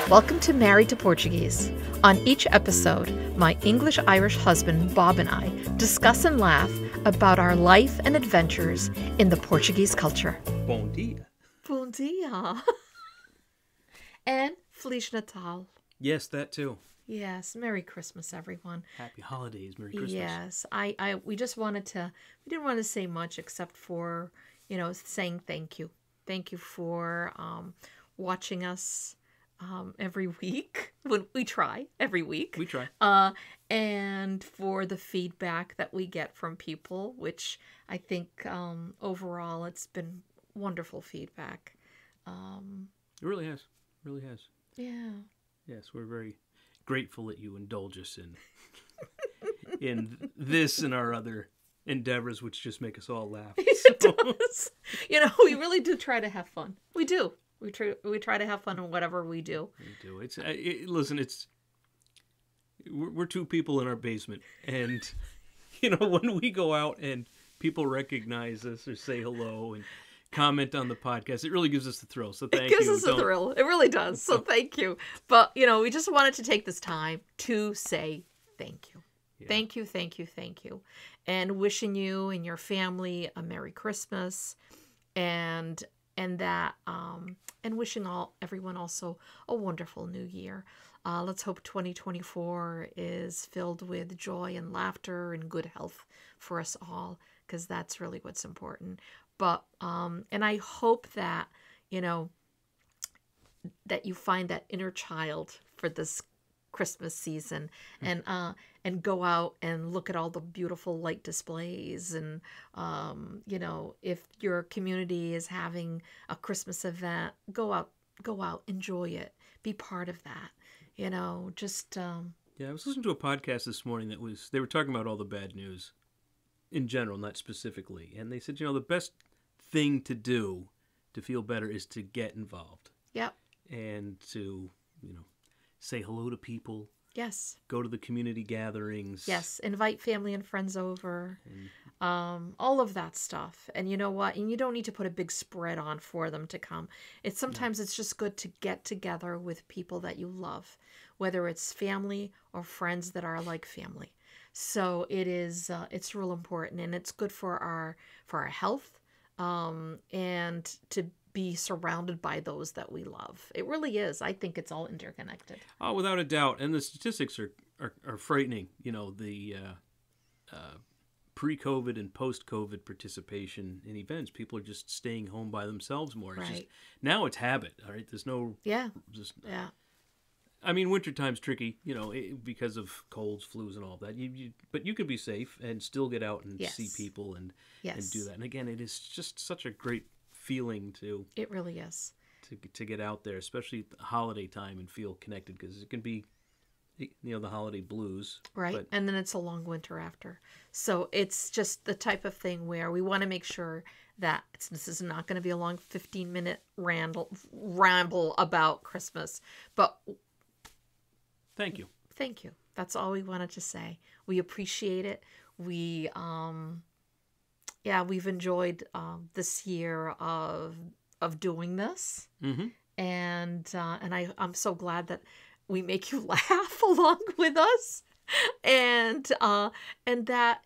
Welcome to Married to Portuguese. On each episode, my English-Irish husband Bob and I discuss and laugh about our life and adventures in the Portuguese culture. Bom dia. Bom dia. And Feliz Natal. Yes, that too. Yes, Merry Christmas, everyone. Happy holidays, Merry Christmas. Yes, we just wanted to, we didn't want to say much except for, saying thank you. Thank you for watching us every week. We try every week. We try. And for the feedback that we get from people, which I think overall it's been wonderful feedback. It really has. It really has. Yeah. Yes, we're very grateful that you indulge us in this and our other endeavors, which just make us all laugh. It does. We really do try to have fun. We do. We try to have fun in whatever we do. We do. Listen, we're two people in our basement, and when we go out and people recognize us or say hello and comment on the podcast, it really gives us the thrill. So thank you. It gives us a thrill. It really does. So thank you. But we just wanted to take this time to say thank you. Yeah. Thank you, thank you, thank you. And wishing you and your family a Merry Christmas, and that and wishing everyone also a wonderful new year. Let's hope 2024 is filled with joy and laughter and good health for us all, because that's really what's important. But and I hope that that you find that inner child for this Christmas season, and go out and look at all the beautiful light displays, and if your community is having a Christmas event, go out, enjoy it, be part of that. Just yeah, I was listening to a podcast this morning they were talking about all the bad news in general, not specifically, and they said the best thing to do to feel better is to get involved. Yep. And to say hello to people. Yes. Go to the community gatherings. Yes. Invite family and friends over. All of that stuff. And you know what? And you don't need to put a big spread on for them to come. Sometimes it's just good to get together with people that you love, whether it's family or friends that are like family. So it's real important, and it's good for our health, and to be surrounded by those that we love. It really is. I think it's all interconnected. Oh, without a doubt. And the statistics are frightening. The pre-COVID and post-COVID participation in events, people are just staying home by themselves more. It's right. Now it's habit. All right. There's no. Yeah. Yeah. I mean, wintertime's tricky, because of colds, flus, and all that. But you can be safe and still get out and see people and do that. And again, it is just such a great feeling to. It really is. To get out there, especially at the holiday time, and feel connected, because it can be, the holiday blues. Right, but, and then it's a long winter after. So it's just the type of thing where we want to make sure that this is not going to be a long 15-minute ramble about Christmas, but. Thank you. Thank you. That's all we wanted to say. We appreciate it. We've enjoyed this year of doing this, and I'm so glad that we make you laugh along with us, and that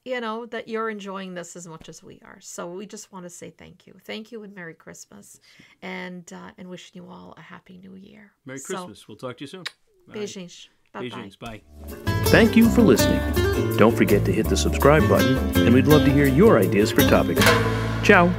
that you're enjoying this as much as we are. So we just want to say thank you, and Merry Christmas, and wishing you all a Happy New Year. Merry Christmas. We'll talk to you soon. Beijinhos. Beijinhos. Bye. Thank you for listening. Don't forget to hit the subscribe button, and we'd love to hear your ideas for topics. Ciao.